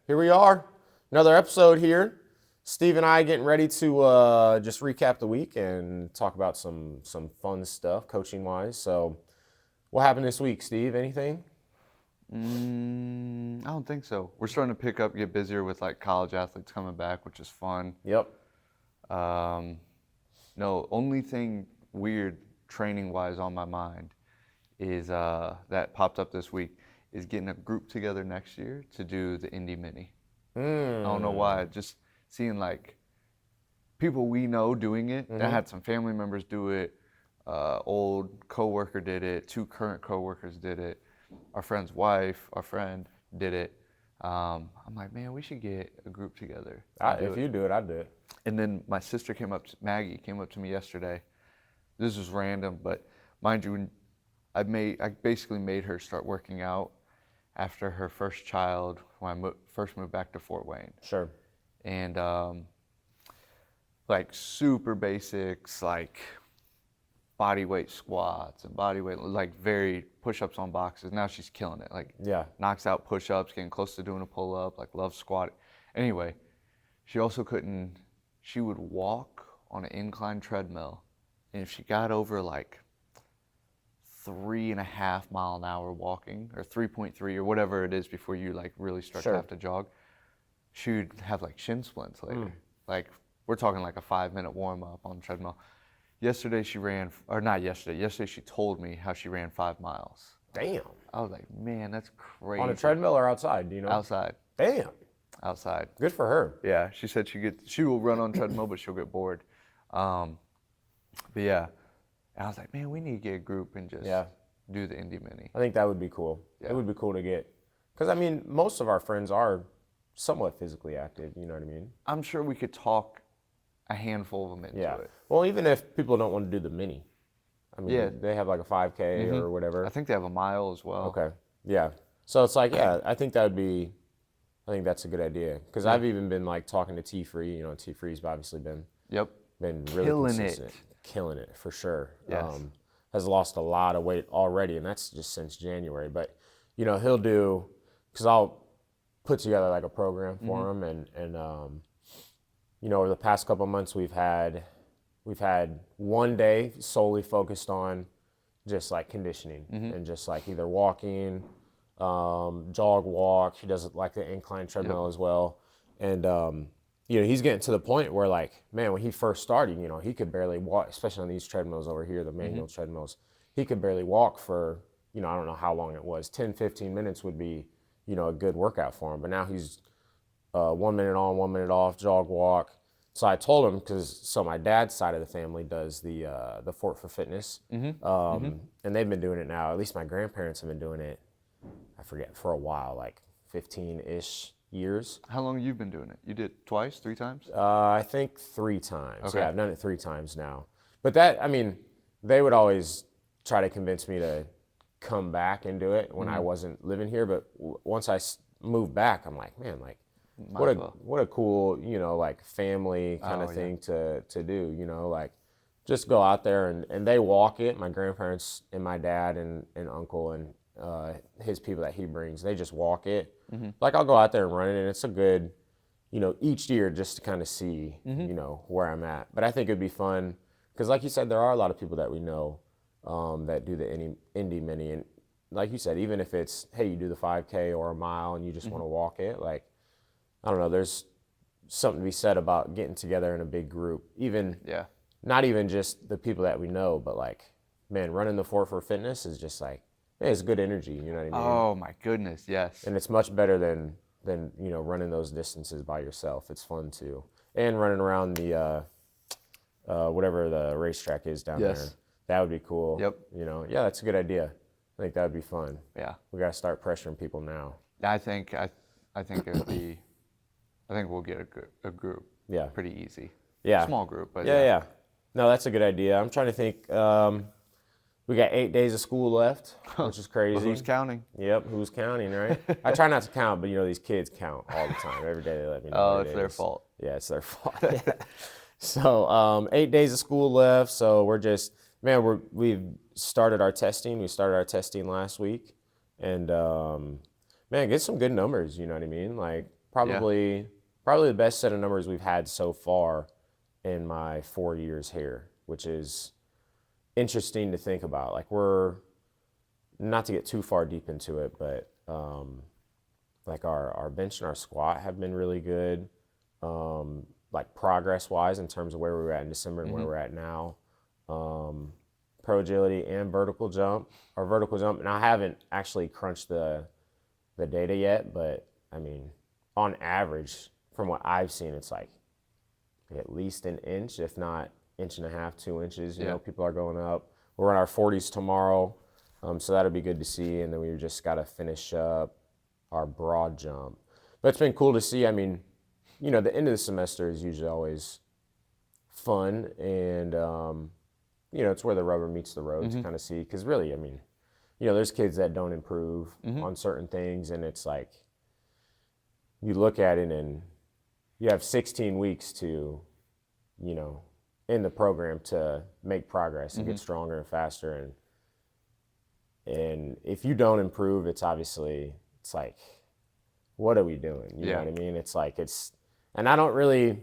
here we are. Another episode here. Steve and I getting ready to just recap the week and talk about some fun stuff coaching-wise. So what happened this week, Steve? Anything? I don't think so. We're starting to pick up, get busier with like college athletes coming back, which is fun. Yep. No, only thing weird training-wise on my mind is that popped up this week is getting a group together next year to do the Indy Mini. I don't know why. Just seeing like people we know doing it. I had some family members do it. Old coworker did it. 2 current coworkers did it. Our friend's wife, our friend did it. I'm like, man, we should get a group together. If you do it, I'd do it. And then my sister Maggie came up to me yesterday. This was random, but mind you, I basically made her start working out after her first child when I first moved back to Fort Wayne. Sure. And like super basics, like body weight squats and body weight, like very push-ups on boxes. Now she's killing it. Like knocks out push-ups, getting close to doing a pull-up, like loves squatting. Anyway, she also she would walk on an incline treadmill. And if she got over like 3.5 mile an hour walking, or 3.3 or whatever it is before you like really start to have to jog, she would have like shin splints later. Like we're talking like a 5-minute warm-up on the treadmill. Yesterday she told me how she ran 5 miles. Damn. I was like, man, that's crazy. On a treadmill or outside, do you know? Outside. Damn. Outside. Good for her. Yeah, she said she will run on treadmill, but she'll get bored. But yeah, and I was like, man, we need to get a group and just do the Indy Mini. I think that would be cool. Yeah. It would be cool to get, because I mean, most of our friends are somewhat physically active, you know what I mean? I'm sure we could talk a handful of them into it. Well, even if people don't want to do the mini, I mean, they have like a 5K or whatever. I think they have a mile as well. Okay. Yeah. So it's like, I think that's a good idea. Because I've even been like talking to T-Free. You know, T-Free's obviously been really consistent. Killing it for sure. Yes. Has lost a lot of weight already, and that's just since January. But, you know, he'll do, because I'll put together like a program for him, and you know, over the past couple of months, we've had one day solely focused on just like conditioning and just like either walking, jog, walk. She does like the incline treadmill as well. And, you know, he's getting to the point where like, man, when he first started, you know, he could barely walk, especially on these treadmills over here, the manual treadmills. He could barely walk for, you know, I don't know how long it was. 10, 15 minutes would be, you know, a good workout for him. But now he's 1 minute on, 1 minute off, jog, walk. So I told him, because my dad's side of the family does the Fort for Fitness, and they've been doing it now. At least my grandparents have been doing it, I forget, for a while, like 15-ish years. How long have you been doing it? You did it twice, 3 times? I think 3 times. Okay. Yeah, I've done it 3 times now. But that, I mean, they would always try to convince me to come back and do it when I wasn't living here. But once I moved back, I'm like, man, like, what a cool, you know, like family kind of thing to do, you know, like just go out there and they walk it. My grandparents and my dad and uncle and his people that he brings, they just walk it. Like I'll go out there and run it, and it's a good, you know, each year just to kind of see, you know, where I'm at. But I think it'd be fun because like you said, there are a lot of people that we know that do the Indy Mini. And like you said, even if it's, hey, you do the 5K or a mile and you just want to walk it, like, I don't know, there's something to be said about getting together in a big group, even not even just the people that we know, but like, man, running the Fort for Fitness is just like, hey, it's good energy, you know what I mean? Oh my goodness, yes. And it's much better than you know, running those distances by yourself. It's fun too. And running around the whatever the racetrack is down there. That would be cool. Yep. You know, yeah, that's a good idea. I think that would be fun. Yeah. We got to start pressuring people now. I think it would be, I think we'll get a group. Yeah. Pretty easy. Yeah. Small group, but yeah. No, that's a good idea. I'm trying to think. We got 8 days of school left, which is crazy. Well, who's counting? Yep, who's counting, right? I try not to count, but you know, these kids count all the time. Every day they let me know. Oh, it's their fault. Yeah, it's their fault. Yeah. So 8 days of school left. So we're just, man, we've started our testing. We started our testing last week. And, man, get some good numbers, you know what I mean? Like, Probably the best set of numbers we've had so far in my 4 years here, which is interesting to think about. Like, we're not to get too far deep into it, but like our bench and our squat have been really good. Like progress wise in terms of where we were at in December and where we're at now. Pro agility and vertical jump. Our vertical jump, and I haven't actually crunched the data yet, but I mean, on average, from what I've seen, it's like at least an inch, if not inch and a half, 2 inches. You know, people are going up. We're in our 40s tomorrow, so that'll be good to see. And then we just got to finish up our broad jump. But it's been cool to see. I mean, you know, the end of the semester is usually always fun, and you know, it's where the rubber meets the road to kind of see. Because really, I mean, you know, there's kids that don't improve on certain things, and it's like you look at it and you have 16 weeks to, you know, in the program to make progress and get stronger and faster. And if you don't improve, it's obviously, it's like, what are we doing? You know what I mean? It's like, and I don't really,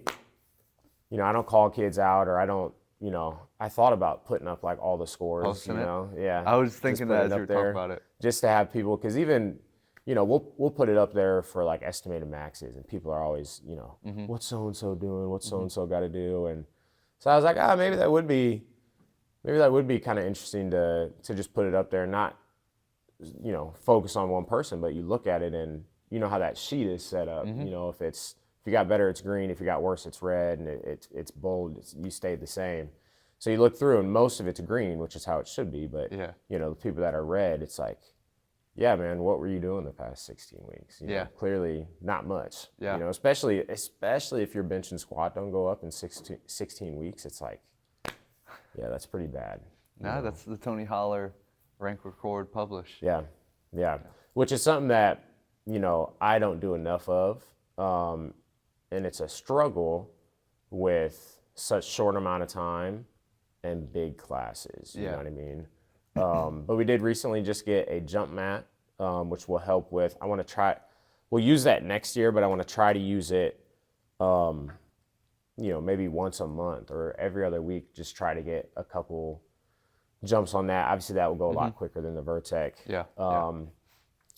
you know, I don't call kids out, or I don't, you know, I thought about putting up like all the scores, Posting you know? Yeah. I was thinking that as you were talking about it. Just to have people, because even, you know, we'll put it up there for like estimated maxes, and people are always, you know, what's so-and-so doing? What's so-and-so got to do? And so I was like, maybe that would be kind of interesting to just put it up there and not, you know, focus on one person, but you look at it and you know how that sheet is set up. You know, if you got better, it's green. If you got worse, it's red, and it's bold. You stayed the same. So you look through, and most of it's green, which is how it should be. But you know, the people that are red, it's like, yeah, man, what were you doing the past 16 weeks? You know, clearly not much. You know, especially if your bench and squat don't go up in 16 weeks, it's like, yeah, that's pretty bad. No, that's the Tony Holler rank, record, publish. Yeah. Which is something that, you know, I don't do enough of. And it's a struggle with such short amount of time and big classes. You know what I mean? But we did recently just get a jump mat, which will help with, we'll use that next year, but I want to try to use it, you know, maybe once a month or every other week, just try to get a couple jumps on that. Obviously that will go a lot quicker than the Vertec.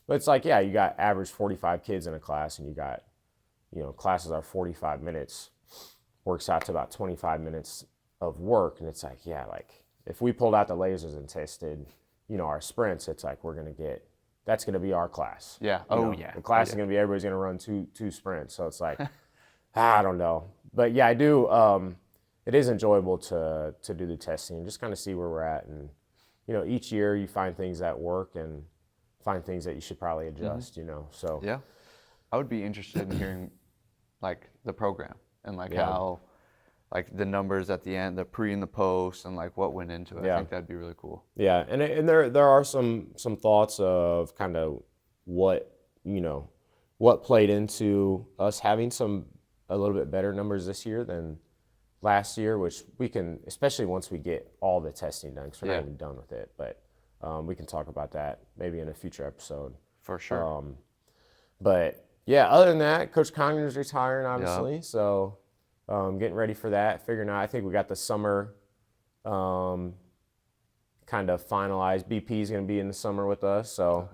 But it's like, you got average 45 kids in a class, and you got, you know, classes are 45 minutes, works out to about 25 minutes of work. And it's like, like if we pulled out the lasers and tested, you know, our sprints, it's like that's going to be our class. The class is going to be, everybody's going to run two sprints. So it's like, I don't know. But yeah, I do. It is enjoyable to do the testing and just kind of see where we're at. And, you know, each year you find things that work and find things that you should probably adjust, you know, so. Yeah. I would be interested in hearing like the program and like how, like the numbers at the end, the pre and the post, and like what went into it. I think that'd be really cool. Yeah, and there are some thoughts of kind of what, you know, what played into us having a little bit better numbers this year than last year, which we can, especially once we get all the testing done, because we're not even done with it, but we can talk about that maybe in a future episode. For sure. But yeah, other than that, Coach Congdon's retiring, obviously. So getting ready for that, figuring out, I think we got the summer kind of finalized. BP is going to be in the summer with us. So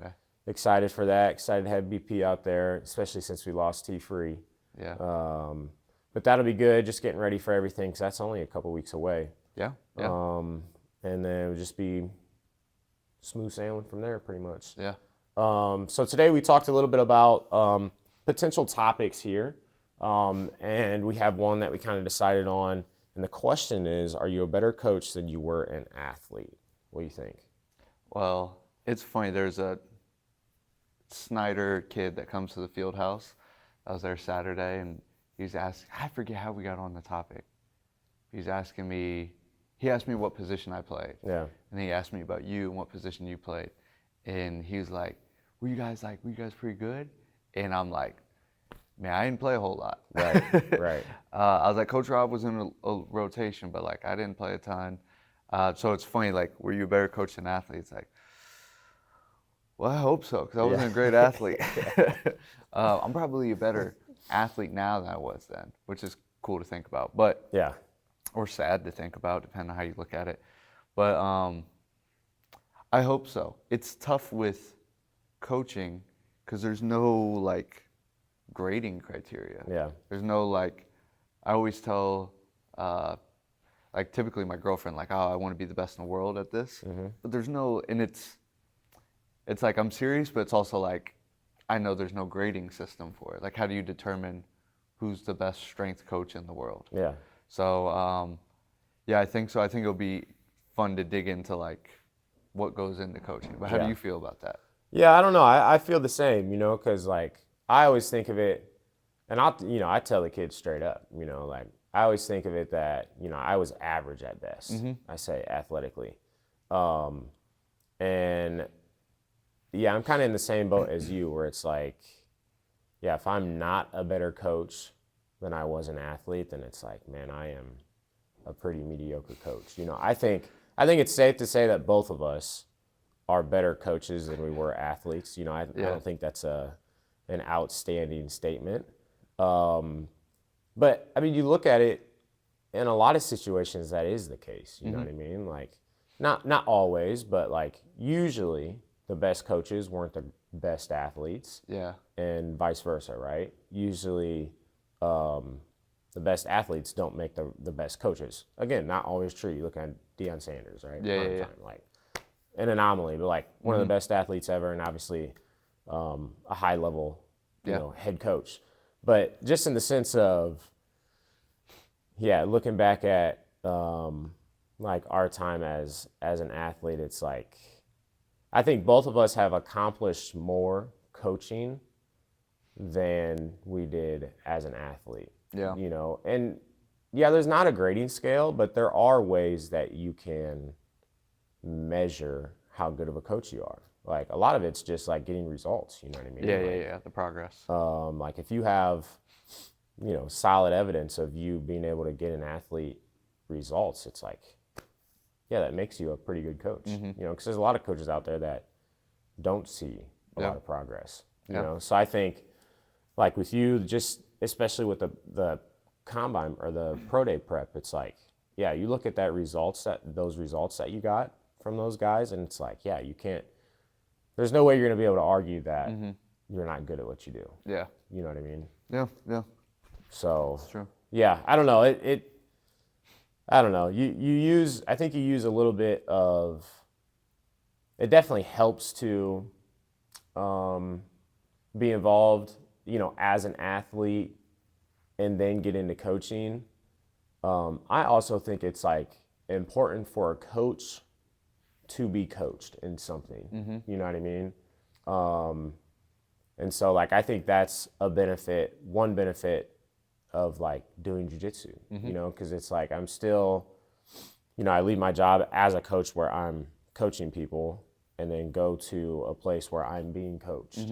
excited for that. Excited to have BP out there, especially since we lost T-Free. But that'll be good, just getting ready for everything, because that's only a couple weeks away. And then it'll just be smooth sailing from there, pretty much. So today we talked a little bit about potential topics here, and we have one that we kind of decided on, and the question is, are you a better coach than you were an athlete? What do you think? Well, it's funny, there's a Snyder kid that comes to the field house. I was there Saturday, and he's asking, I forget how we got on the topic. He asked me what position I played. And he asked me about you and what position you played. And he was like, were you guys pretty good? And I'm like, man, I didn't play a whole lot. Right. I was like, Coach Rob was in a rotation, but like I didn't play a ton. So it's funny, like, were you a better coach than athlete? It's like, well, I hope so, because I wasn't a great athlete. I'm probably a better athlete now than I was then, which is cool to think about, but Yeah. or sad to think about, depending on how you look at it. But I hope so. It's tough with coaching because there's no like grading criteria. Yeah. There's no like, I always tell, like typically my girlfriend, like, oh, I want to be the best in the world at this. But there's no, and it's like I'm serious, but it's also like, I know there's no grading system for it. Like, how do you determine who's the best strength coach in the world? Yeah. So, yeah, I think so. I think it'll be fun to dig into like what goes into coaching. But how do Yeah. you feel about that? Yeah, I don't know. I feel the same, because like I always think of it, and I tell the kids straight up, like I always think of it that, I was average at best. I say athletically. And yeah, I'm kind of in the same boat as you where it's like, yeah, if I'm not a better coach than I was an athlete, then it's like, man, I am a pretty mediocre coach. I think it's safe to say that both of us are better coaches than we were athletes. I don't think that's an outstanding statement. But I mean, you look at it in a lot of situations, that is the case. You know what I mean? Like, not always, but like usually the best coaches weren't the best athletes. Yeah. And vice versa, right? Usually, the best athletes don't make the best coaches. Again, not always true. You look at Deion Sanders, right? Yeah. Like an anomaly, but like one of the best athletes ever, and obviously a high level, head coach. But just in the sense of, looking back at like our time as an athlete, it's like I think both of us have accomplished more coaching than we did as an athlete. Yeah. And there's not a grading scale, but there are ways that you can measure how good of a coach you are. Like a lot of it's just like getting results, you know what I mean? Yeah, the progress. Like if you have, solid evidence of you being able to get an athlete results, it's like, that makes you a pretty good coach. Because there's a lot of coaches out there that don't see a lot of progress. So I think, like with you, just especially with the combine or the pro day prep, it's like, you look at those results that you got from those guys, and it's like, you can't. There's no way you're going to be able to argue that you're not good at what you do. Yeah. You know what I mean? Yeah. So. That's true. Yeah, I don't know. I don't know. I think you use a little bit of. It definitely helps to be involved, as an athlete, and then get into coaching. I also think it's like important for a coach to be coached in something. You know what I mean? And so like I think that's one benefit of like doing jiu-jitsu, because it's like I'm still, I leave my job as a coach where I'm coaching people and then go to a place where I'm being coached.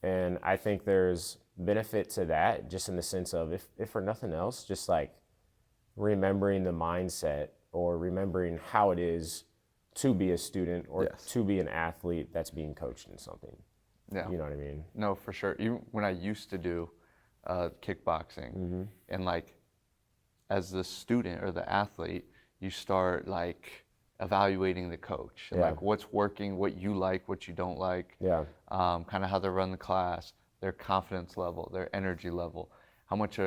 And I think there's benefit to that just in the sense of if for nothing else, just like remembering the mindset or remembering how it is to be a student or to be an athlete that's being coached in something. Yeah. You know what I mean? No, for sure. Even when I used to do kickboxing, and like as the student or the athlete, you start like evaluating the coach and like what's working, what you like, what you don't like, kind of how they run the class, their confidence level, their energy level, how much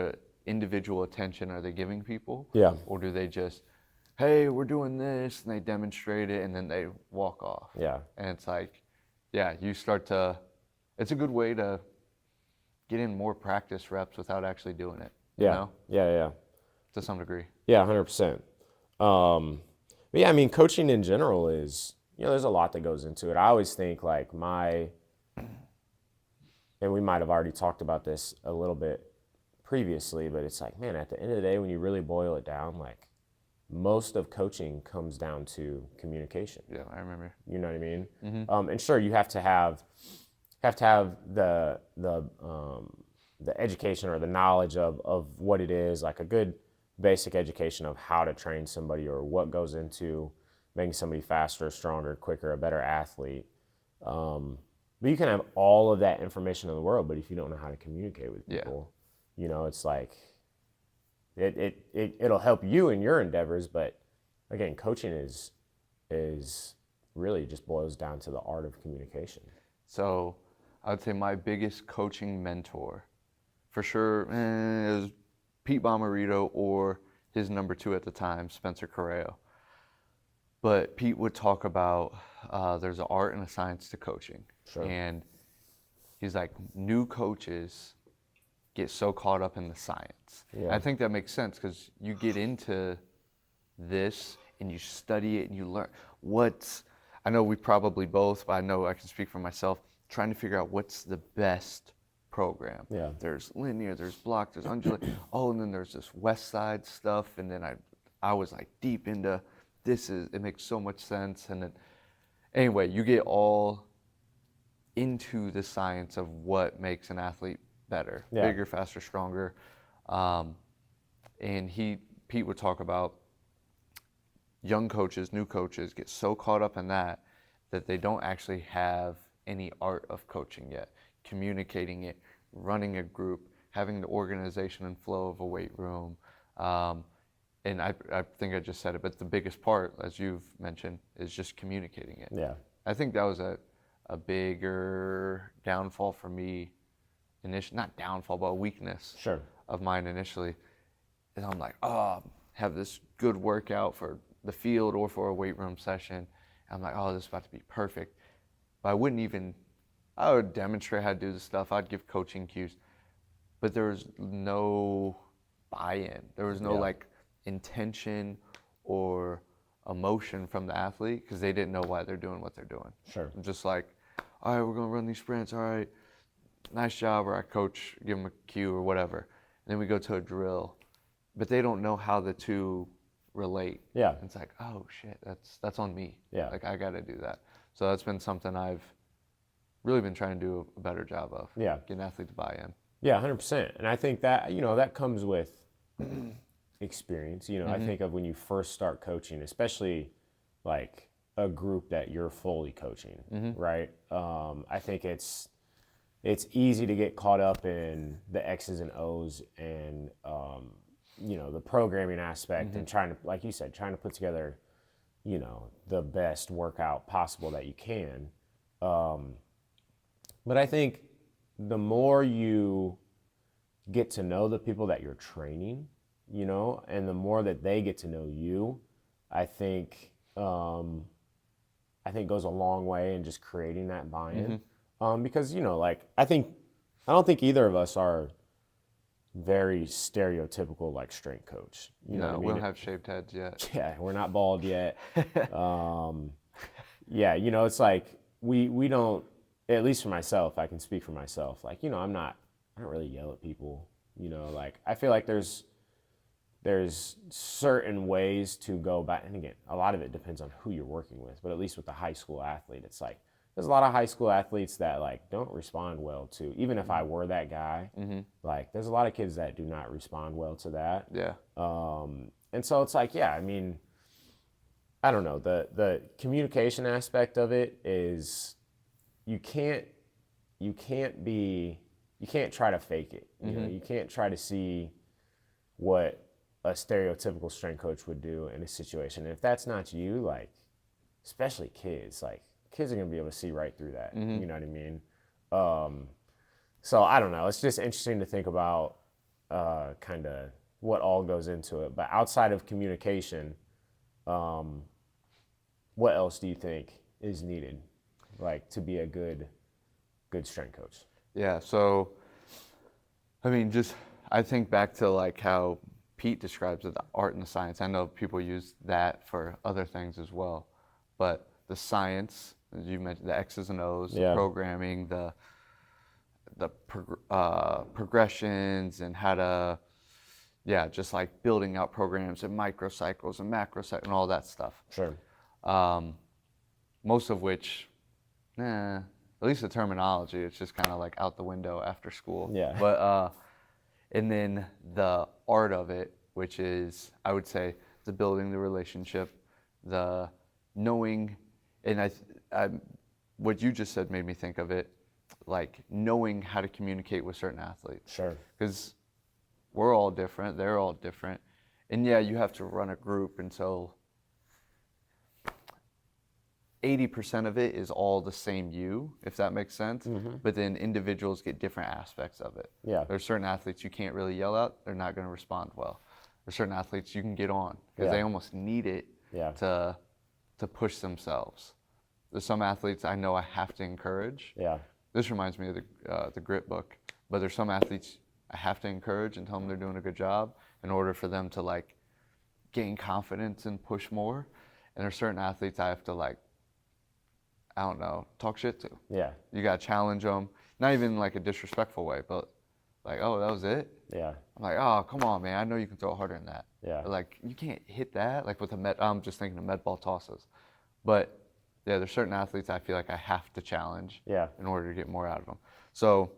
individual attention are they giving people, or do they just, hey, we're doing this, and they demonstrate it and then they walk off. And it's like, you start to, it's a good way to get in more practice reps without actually doing it. You know? Yeah. To some degree. Yeah, 100%. But yeah, I mean, coaching in general is, there's a lot that goes into it. I always think like and we might have already talked about this a little bit previously, but it's like, man, at the end of the day, when you really boil it down, like most of coaching comes down to communication. Yeah, I remember. You know what I mean? And sure, you have to have the education or the knowledge of what it is, like a good basic education of how to train somebody or what goes into making somebody faster, stronger, quicker, a better athlete. But you can have all of that information in the world, but if you don't know how to communicate with people, You know, it's like it'll help you in your endeavors, but again, coaching is really just boils down to the art of communication. So I would say my biggest coaching mentor, for sure, is Pete Bomarito or his number 2 at the time, Spencer Correo. But Pete would talk about there's an art and a science to coaching. Sure. And he's like, new coaches get so caught up in the science. Yeah. I think that makes sense because you get into this and you study it and you learn I know we probably both, but I know I can speak for myself, trying to figure out what's the best program. Yeah. There's linear, there's block, there's undulate. And then there's this west side stuff. And then I was like deep into it makes so much sense. And then anyway, you get all into the science of what makes an athlete better, bigger, faster, stronger. And Pete would talk about young coaches, new coaches get so caught up in that they don't actually have any art of coaching yet, communicating it, running a group, having the organization and flow of a weight room. And I think I just said it, but the biggest part, as you've mentioned, is just communicating it. Yeah. I think that was a bigger downfall for me, not downfall, but a weakness Sure. of mine initially. And I'm like, have this good workout for the field or for a weight room session. And I'm like, this is about to be perfect. But I would demonstrate how to do the stuff. I'd give coaching cues, but there was no buy-in. There was no like intention or emotion from the athlete because they didn't know why they're doing what they're doing. Sure. I'm just like, all right, we're going to run these sprints. All right, nice job. Or I coach, give them a cue or whatever. And then we go to a drill, but they don't know how the two relate. Yeah. And it's like, oh shit, that's on me. Yeah. Like I got to do that. So that's been something I've really been trying to do a better job of. Yeah. Get an athlete to buy in. Yeah, 100%. And I think that, that comes with experience. I think of when you first start coaching, especially like a group that you're fully coaching, right? I think it's easy to get caught up in the X's and O's and, the programming aspect and trying to, like you said, trying to put together, the best workout possible that you can. But I think the more you get to know the people that you're training, and the more that they get to know you, I think goes a long way in just creating that buy-in. Because, I don't think either of us are very stereotypical like strength coach. You know what I mean? We don't have shaved heads yet. Yeah, we're not bald yet. It's like we don't, at least for myself, I can speak for myself. Like, I don't really yell at people. Like I feel like there's certain ways to go about, and again, a lot of it depends on who you're working with, but at least with the high school athlete, it's like, there's a lot of high school athletes that like don't respond well to, even if I were that guy, like there's a lot of kids that do not respond well to that. Yeah. And so it's like, I don't know, the communication aspect of it is you can't try to fake it. You can't try to see what a stereotypical strength coach would do in a situation. And if that's not you, like, especially kids, like kids are going to be able to see right through that. You know what I mean? So I don't know. It's just interesting to think about kind of what all goes into it. But outside of communication, what else do you think is needed, like, to be a good strength coach? Yeah. So, I think back to like how Pete describes it, the art and the science. I know people use that for other things as well, but the science, as you mentioned, the X's and O's, the programming, the progressions, and how to, just like building out programs and microcycles and macrocycles and all that stuff. Sure. Most of which, at least the terminology, it's just kind of like out the window after school. Yeah. But and then the art of it, which is, I would say, the building the relationship, the knowing, and what you just said made me think of it, like knowing how to communicate with certain athletes. Sure. Because we're all different, they're all different. And yeah, you have to run a group until 80% of it is all the same you, if that makes sense. But then individuals get different aspects of it. Yeah. There's certain athletes you can't really yell at, they're not going to respond well. There's certain athletes you can get on because they almost need it to push themselves. There's some athletes I know I have to encourage. Yeah. This reminds me of the grit book, but there's some athletes I have to encourage and tell them they're doing a good job in order for them to like gain confidence and push more. And there's certain athletes I have to like, I don't know, talk shit to. Yeah. You got to challenge them, not even like a disrespectful way, but like, oh, that was it? Yeah. I'm like, oh, come on, man. I know you can throw harder than that. Yeah. But like, you can't hit that. Like with I'm just thinking of med ball tosses. But yeah, there's certain athletes I feel like I have to challenge in order to get more out of them. So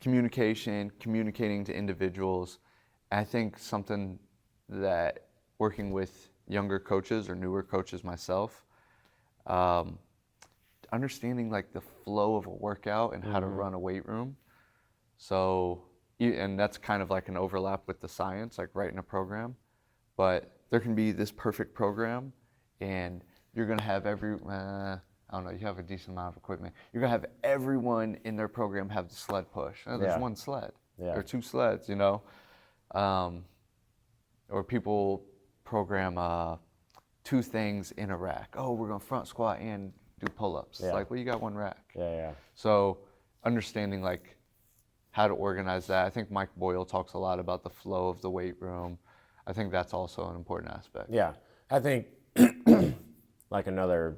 communicating to individuals. I think something that working with younger coaches or newer coaches myself, understanding like the flow of a workout and how to run a weight room. So, and that's kind of like an overlap with the science, like writing a program. But there can be this perfect program and you're going to have I don't know, you have a decent amount of equipment. You're going to have everyone in their program have the sled push. There's one sled or two sleds, you know. Or people program two things in a rack. Oh, we're going to front squat and do pull-ups. It's like, well, you got one rack. Yeah. So understanding like how to organize that. I think Mike Boyle talks a lot about the flow of the weight room. I think that's also an important aspect. Yeah. I think like another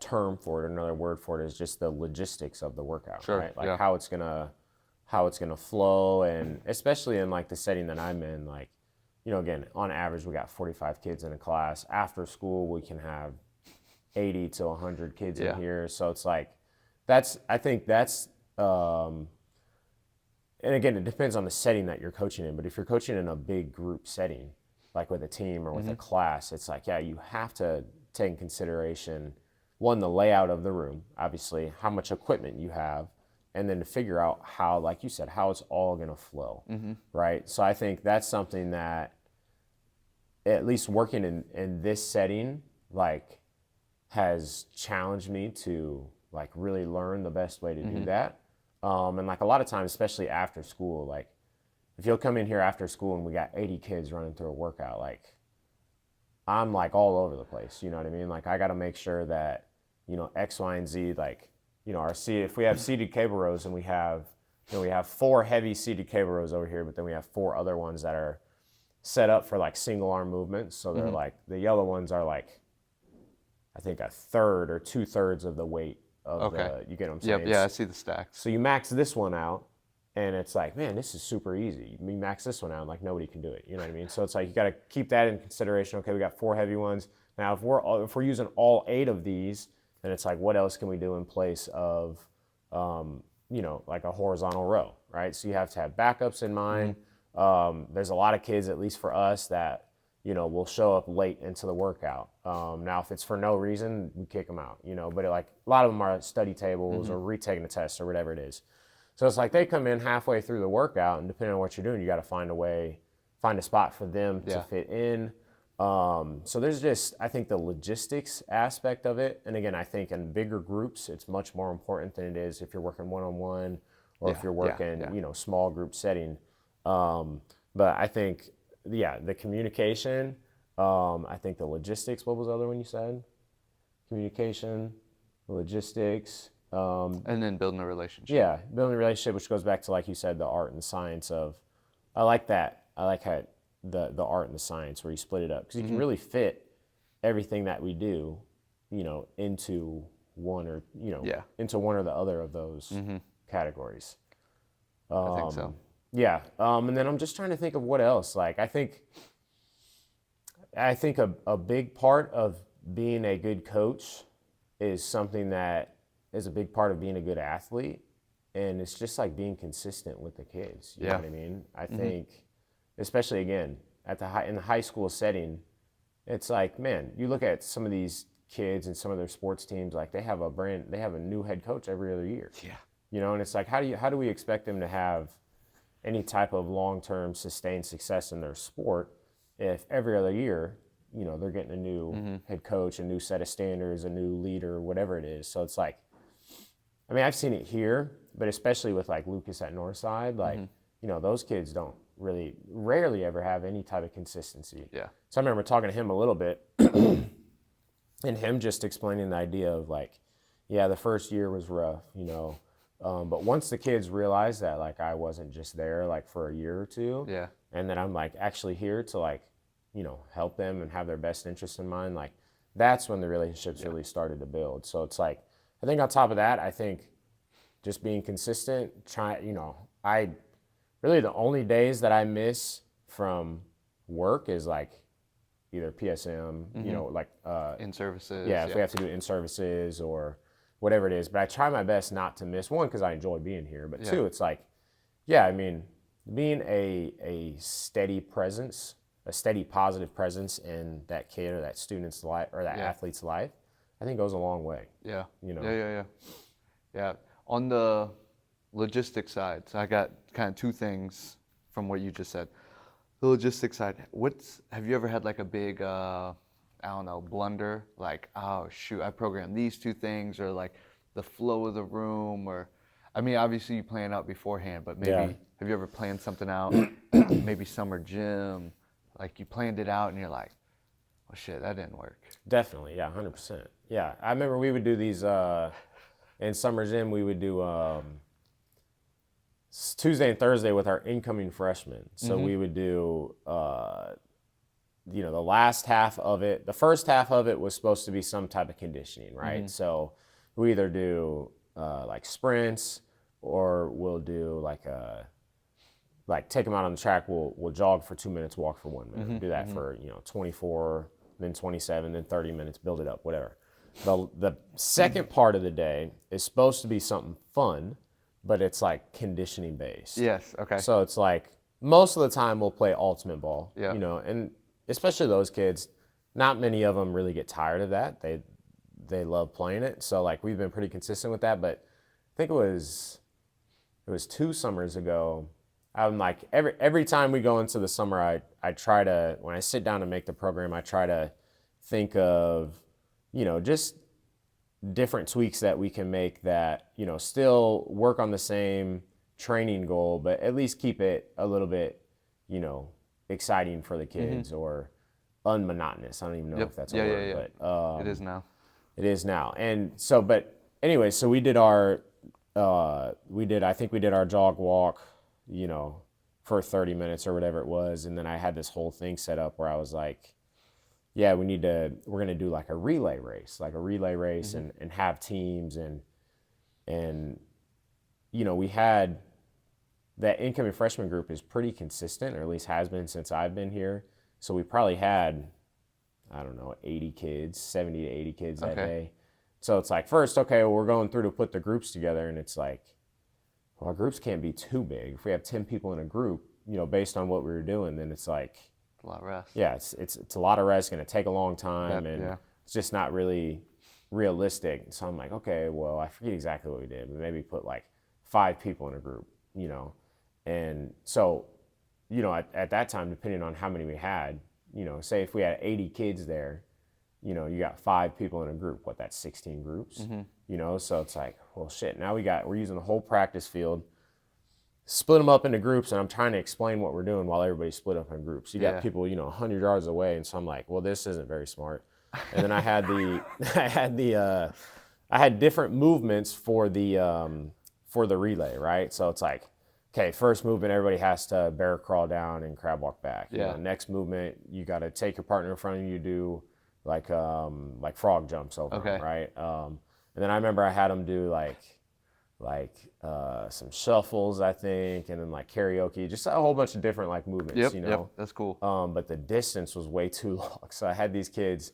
term for it, another word for it is just the logistics of the workout, right? Like how it's gonna flow, and especially in like the setting that I'm in, like, you know, again, on average we got 45 kids in a class. After school we can have 80 to 100 kids in here. So it's like I think that's and again, it depends on the setting that you're coaching in, but if you're coaching in a big group setting, like with a team or with a class, it's like, yeah, you have to take in consideration, one, the layout of the room, obviously, how much equipment you have, and then to figure out how, like you said, how it's all going to flow, right? So I think that's something that, at least working in this setting, like, has challenged me to, like, really learn the best way to do that. And, like, a lot of times, especially after school, like, if you'll come in here after school and we got 80 kids running through a workout, like, I'm like all over the place, you know what I mean? Like, I got to make sure that, you know, X, Y, and Z, like, you know, if we have seated cable rows and we have 4 heavy seated cable rows over here, but then we have 4 other ones that are set up for like single arm movements. So they're like, the yellow ones are like, I think a third or 2/3 of the weight of you get what I'm saying? Yeah, I see the stacks. So you max this one out, and it's like, man, this is super easy. You max this one out, and like nobody can do it. You know what I mean? So it's like you got to keep that in consideration. Okay, we got 4 heavy ones. Now, if we're using all 8 of these, then it's like, what else can we do in place of, you know, like a horizontal row, right? So you have to have backups in mind. There's a lot of kids, at least for us, that, you know, will show up late into the workout. Now, if it's for no reason, we kick them out, you know, but like a lot of them are study tables or retaking a test or whatever it is. So it's like they come in halfway through the workout, and depending on what you're doing, you got to find a spot for them to fit in. So there's just, I think, the logistics aspect of it. And again, I think in bigger groups, it's much more important than it is if you're working one-on-one or if you're working, you know, small group setting. But I think, the communication, I think the logistics, what was the other one you said? Communication, logistics. And then building a relationship. Yeah, building a relationship, which goes back to, like you said, the art and the science of, I like that. I like how the art and the science where you split it up, because you can really fit everything that we do, you know, into one or, you know, into one or the other of those categories. I think so. Yeah. And then I'm just trying to think of what else. Like, I think a big part of being a good coach is something that is a big part of being a good athlete. And it's just like being consistent with the kids. You know what I mean? I think, especially again, in the high school setting, it's like, man, you look at some of these kids and some of their sports teams, like they have a new head coach every other year. Yeah. You know, and it's like, how do we expect them to have, any type of long-term sustained success in their sport if every other year, you know, they're getting a new head coach, a new set of standards, a new leader, whatever it is. So it's like, I mean, I've seen it here, but especially with like Lucas at Northside, like, you know, those kids don't rarely ever have any type of consistency. Yeah. So I remember talking to him a little bit and him just explaining the idea of like, yeah, the first year was rough, you know, but once the kids realized that like I wasn't just there like for a year or two, Yeah. and that I'm like actually here to like, you know, help them and have their best interests in mind, like that's when the relationships really started to build. So it's like, I think on top of that, I think just being consistent, you know, I really the only days that I miss from work is like either PSM, you know, like In services. yeah, if we have to do in services or whatever it is. But I try my best not to miss one because I enjoy being here. But two, it's like, yeah, I mean, being a steady presence, a steady positive presence in that kid or that student's life or that athlete's life, I think goes a long way. Yeah. You know. Yeah. On the logistics side, so I got kind of two things from what you just said. The logistics side, have you ever had like a big, I don't know, blunder? Like, oh shoot, I programmed these two things, or like the flow of the room, or, I mean, obviously you plan out beforehand, but maybe, have you ever planned something out, maybe summer gym, like you planned it out and you're like, oh shit, that didn't work. Definitely, yeah, 100%. Yeah, I remember we would do these, in summer gym, we would do Tuesday and Thursday with our incoming freshmen. So we would do, you know, the last half of it. The first half of it was supposed to be some type of conditioning, right? So we either do like sprints, or we'll do like take them out on the track. We'll jog for 2 minutes, walk for 1 minute. Do that for, you know, 24, then 27, then 30 minutes, build it up, whatever. The second part of the day is supposed to be something fun, but it's like conditioning based. Yes, okay. So it's like most of the time we'll play ultimate ball, Yeah. you know, and especially those kids, not many of them really get tired of that. They love playing it. So like we've been pretty consistent with that, but I think it was 2 summers ago. I'm like every time we go into the summer, I try to, when I sit down to make the program, I try to think of, you know, just different tweaks that we can make that, you know, still work on the same training goal, but at least keep it a little bit, you know, exciting for the kids or unmonotonous. I don't even know if that's a word, but it is now. It is now. And so, but anyway, so we did our, I think we did our jog walk, you know, for 30 minutes or whatever it was. And then I had this whole thing set up where I was like, yeah, we're going to do like a relay race and have teams and, you know, we had that incoming freshman group is pretty consistent, or at least has been since I've been here. So we probably had, I don't know, 80 kids, 70 to 80 kids that day. So it's like, first, okay, well, we're going through to put the groups together, and it's like, well, our groups can't be too big. If we have 10 people in a group, you know, based on what we were doing, then it's like, a lot of rest. yeah, it's a lot of rest, going to take a long time, it's just not really realistic. So I'm like, okay, well, I forget exactly what we did. We maybe put like 5 people in a group, you know. And so, you know, at that time, depending on how many we had, you know, say if we had 80 kids there, you know, you got 5 people in a group. What, that's 16 groups, you know? So it's like, well, shit, now we're using the whole practice field, split them up into groups, and I'm trying to explain what we're doing while everybody's split up in groups. You got people, you know, 100 yards away, and so I'm like, well, this isn't very smart. And then I had different movements for the relay, right? So it's like, okay, first movement, everybody has to bear crawl down and crab walk back. You know, next movement, you got to take your partner in front of you, do like frog jumps over them, right? And then I remember I had them do like some shuffles, I think, and then like karaoke, just a whole bunch of different like movements, you know. Yep, that's cool. But the distance was way too long, so I had these kids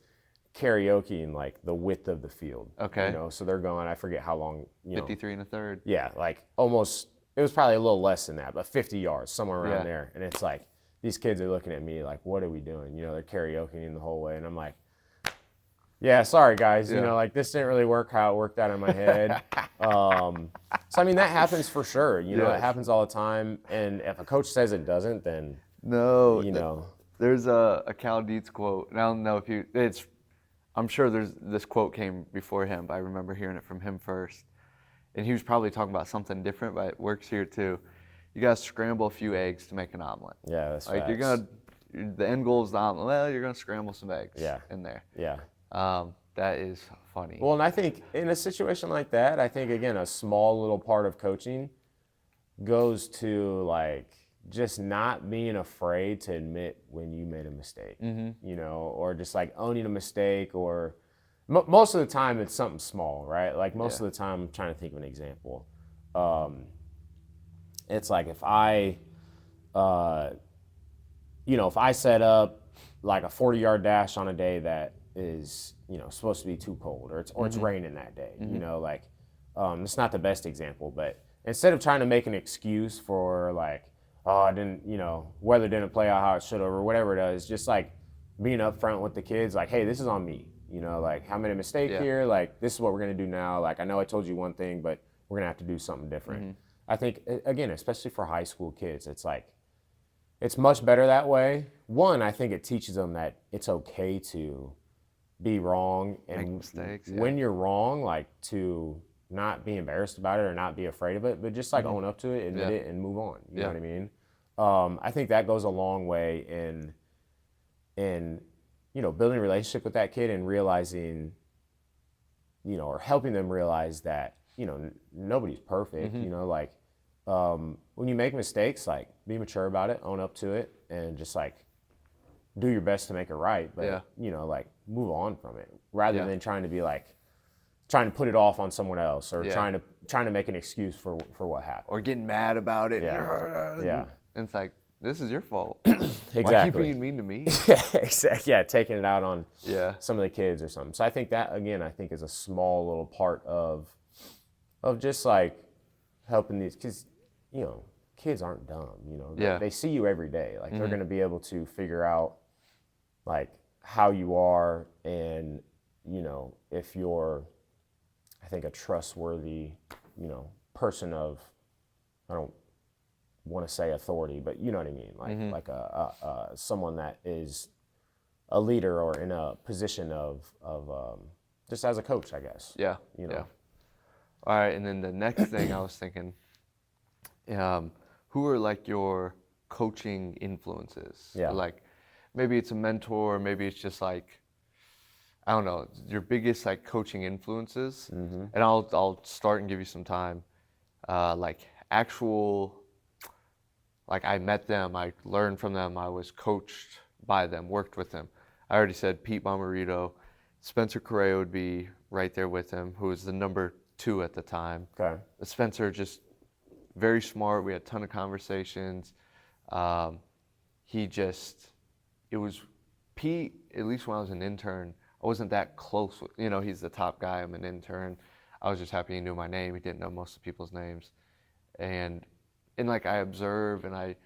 karaoke in like the width of the field. Okay. You know, so they're going, I forget how long, you know. 53 1/3. Yeah, like almost, it was probably a little less than that, but 50 yards, somewhere around there. And it's like, these kids are looking at me like, what are we doing? You know, they're karaokeing the whole way. And I'm like, Yeah, sorry guys. Yeah. Like this didn't really work how it worked out in my head. So I mean that happens for sure. It Yes. happens all the time. And if a coach says it doesn't, then No, you know, there's a Cal Dietz quote, and I don't know if I'm sure this quote came before him, but I remember hearing it from him first. And he was probably talking about something different, but it works here too. You gotta scramble a few eggs to make an omelet. yeah, that's Like facts. the end goal is the omelet. Well, you're gonna scramble some eggs Yeah. in there. Yeah. That is funny. Well, and I think in a situation like that, I think again a small little part of coaching goes to like just not being afraid to admit when you made a mistake, or just like owning a mistake, or most of the time it's something small, right? Like most of the time, I'm trying to think of an example. It's like if if I set up like a 40-yard dash on a day that is, supposed to be too cold, or it's raining that day, it's not the best example, but instead of trying to make an excuse for like, oh, I didn't, weather didn't play out how it should have, or whatever it is, just like being upfront with the kids, like, hey, this is on me, like I made a mistake here, like this is what we're gonna do now. Like I know I told you one thing, but we're gonna have to do something different. I think again, especially for high school kids, it's like it's much better that way. One, I think it teaches them that it's okay to be wrong, and Make mistakes, when you're wrong, like to not be embarrassed about it or not be afraid of it, but just like own up to it, admit it, and move on. You know what I mean? I think that goes a long way in building a relationship with that kid and realizing, or helping them realize that nobody's perfect. When you make mistakes, like be mature about it, own up to it, and just like do your best to make it right. But like move on from it rather than trying to put it off on someone else, or trying to make an excuse for what happened, or getting mad about it. Yeah. And it's like, this is your fault. Exactly. Why keep being mean to me? Exactly. Yeah, taking it out on some of the kids or something. So I think that again, is a small little part of just like helping these, because kids aren't dumb. They see you every day. Like they're going to be able to figure out like how you are, and if you're, I think, a trustworthy person of, I don't want to say authority, but you know what I mean, like a someone that is a leader or in a position of just as a coach, I guess. Yeah. All right, and then the next thing I was thinking, who are like your coaching influences? Yeah. Like maybe it's a mentor, maybe it's just like, I don't know, your biggest like coaching influences. And I'll start and give you some time. Like actual, like I met them, I learned from them, I was coached by them, worked with them. I already said Pete Bomarito. Spencer Correa would be right there with him, who was the number 2 at the time. Okay. Spencer, just very smart. We had a ton of conversations. It was Pete, at least when I was an intern, I wasn't that close with, he's the top guy, I'm an intern. I was just happy he knew my name. He didn't know most of people's names. And like I observe, and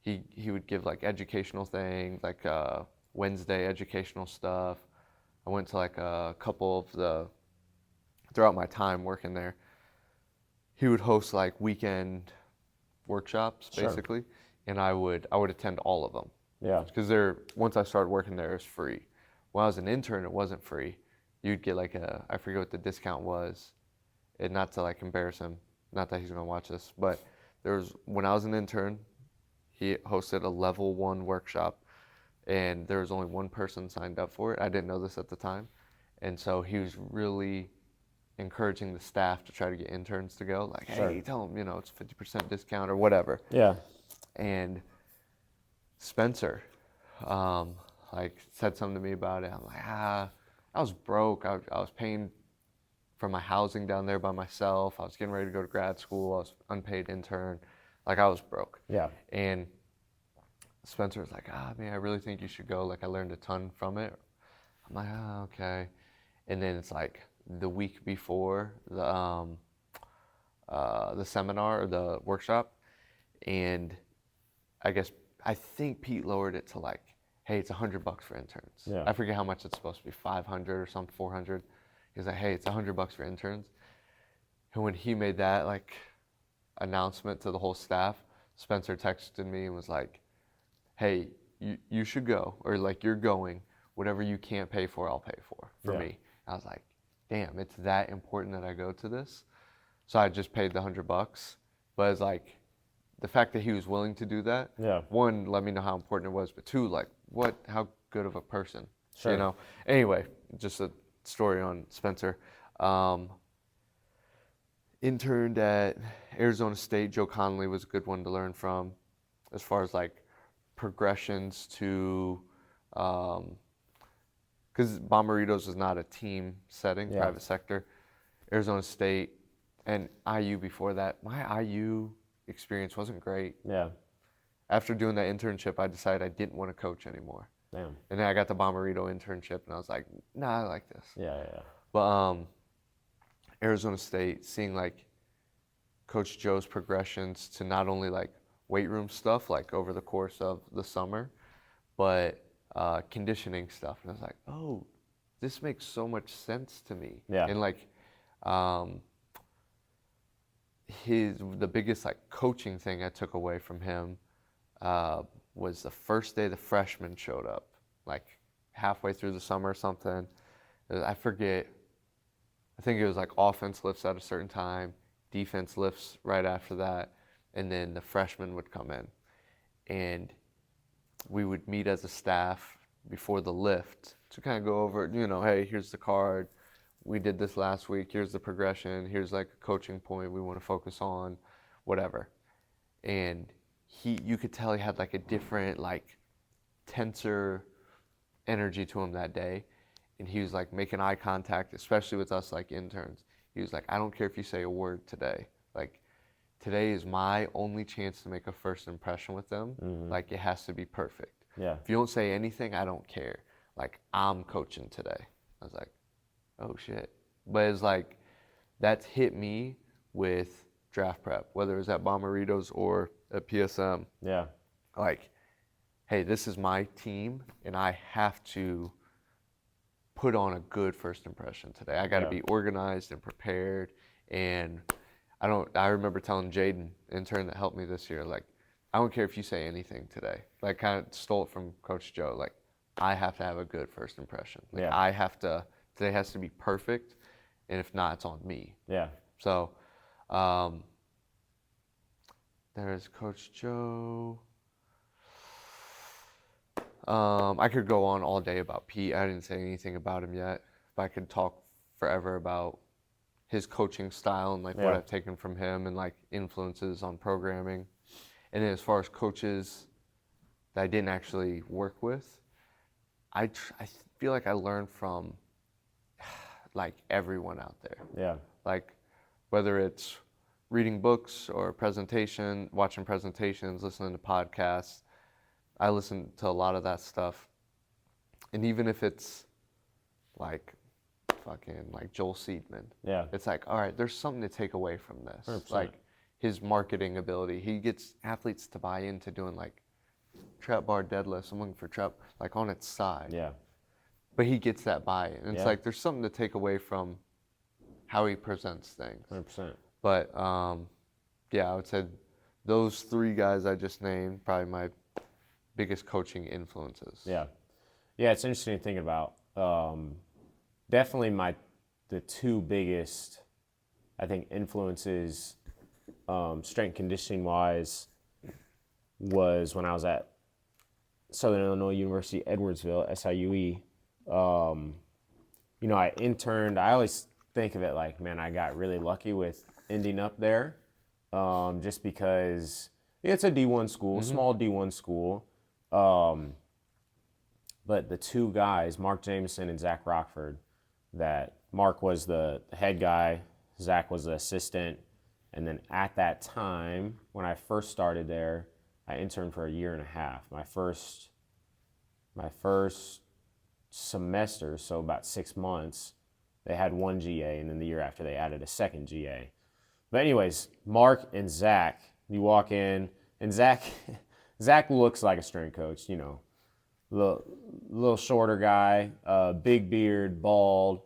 he would give like educational things, like Wednesday educational stuff. I went to like a couple of throughout my time working there, he would host like weekend workshops basically, and I would attend all of them. Yeah. Because once I started working there, it was free. When I was an intern, it wasn't free. You'd get like I forget what the discount was, and not to like embarrass him, not that he's gonna watch this, but when I was an intern, he hosted a level 1 workshop, and there was only one person signed up for it. I didn't know this at the time, and so he was really encouraging the staff to try to get interns to go. Like, hey, tell them, it's 50% discount or whatever. Yeah. And Spencer, like said something to me about it. I'm like, I was broke. I was paying for my housing down there by myself. I was getting ready to go to grad school. I was unpaid intern. Like I was broke. Yeah. And Spencer was like, man, I really think you should go. Like I learned a ton from it. I'm like, okay. And then it's like the week before the seminar or the workshop, and I think Pete lowered it to like hey, it's $100 for interns. Yeah. I forget how much it's supposed to be, 500 or something, 400. He's like, hey, it's $100 for interns. And when he made that like announcement to the whole staff, Spencer texted me and was like, hey, you should go, or like you're going, whatever you can't pay for, I'll pay for Yeah. me. I was like, damn, it's that important that I go to this. So I just paid the $100. But it's like the fact that he was willing to do that, Yeah. one, let me know how important it was, but two, like how good of a person, Sure. you know? Anyway, just a story on Spencer. Interned at Arizona State. Joe Connolly was a good one to learn from as far as like progressions to, because Bomberitos is not a team setting, Yeah. private sector. Arizona State and IU before that. My IU experience wasn't great. Yeah. After doing that internship, I decided I didn't want to coach anymore. Damn. And then I got the Bomberito internship, and I was like, nah, I like this. Yeah. But Arizona State, seeing like Coach Joe's progressions to not only like weight room stuff, like over the course of the summer, but conditioning stuff. And I was like, oh, this makes so much sense to me. Yeah. And like, the biggest like coaching thing I took away from him was the first day the freshmen showed up, like halfway through the summer or something. I forget. I think it was like offense lifts at a certain time, defense lifts right after that, and then the freshmen would come in. And we would meet as a staff before the lift to kind of go over, hey, here's the card. We did this last week. Here's the progression. Here's like a coaching point we want to focus on, whatever. And you could tell he had like a different, like tenser energy to him that day. And he was like making eye contact, especially with us like interns. He was like, I don't care if you say a word today. Like, today is my only chance to make a first impression with them. Mm-hmm. Like, it has to be perfect. Yeah. If you don't say anything, I don't care. Like, I'm coaching today. I was like, oh shit. But it's like, that's hit me with draft prep, whether it was at Bomberitos or at PSM. Yeah. Like, hey, this is my team, and I have to put on a good first impression today. I got to be organized and prepared. And I remember telling Jaden, intern that helped me this year, like, I don't care if you say anything today. Like, kind of stole it from Coach Joe. Like, I have to have a good first impression. Like, today has to be perfect. And if not, it's on me. Yeah. So, there's Coach Joe. I could go on all day about Pete. I didn't say anything about him yet. But I could talk forever about his coaching style and like what I've taken from him and like influences on programming. And then as far as coaches that I didn't actually work with, I feel like I learned from like everyone out there. Yeah. Like whether it's reading books or watching presentations, listening to podcasts, I listen to a lot of that stuff. And even if it's like fucking like Joel Seedman, it's like, all right, there's something to take away from this. 100%. Like his marketing ability. He gets athletes to buy into doing like trap bar deadlifts. I'm looking for trap like on its side. Yeah. But he gets that buy-in. And it's like there's something to take away from how he presents things. 100%. But I would say those three guys I just named probably my biggest coaching influences. Yeah. Yeah, it's interesting thinking about. Definitely the two biggest, I think, influences, strength conditioning wise, was when I was at Southern Illinois University, Edwardsville, SIUE. I interned. I always think of it like, man, I got really lucky with ending up there, just because it's a D1 school, small D1 school. But the two guys, Mark Jameson and Zach Rockford, that Mark was the head guy, Zach was the assistant, and then at that time, when I first started there, I interned for a year and a half. My first semester, so about 6 months, they had one GA, and then the year after they added a second GA. But anyways, Mark and Zach, you walk in, and Zach looks like a strength coach, little shorter guy, big beard, bald,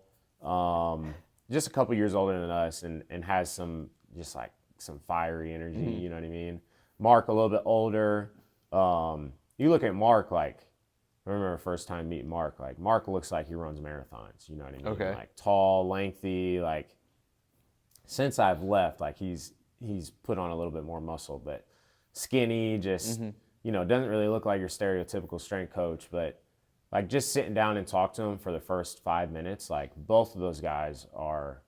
just a couple years older than us, and has some just like some fiery energy. You know what I mean? Mark a little bit older. You look at Mark, like I remember the first time meeting Mark. Like Mark looks like he runs marathons. You know what I mean? Okay. Like tall, lengthy. Like since I've left, like he's put on a little bit more muscle, but skinny. Just doesn't really look like your stereotypical strength coach. But like just sitting down and talk to him for the first 5 minutes, like both of those guys are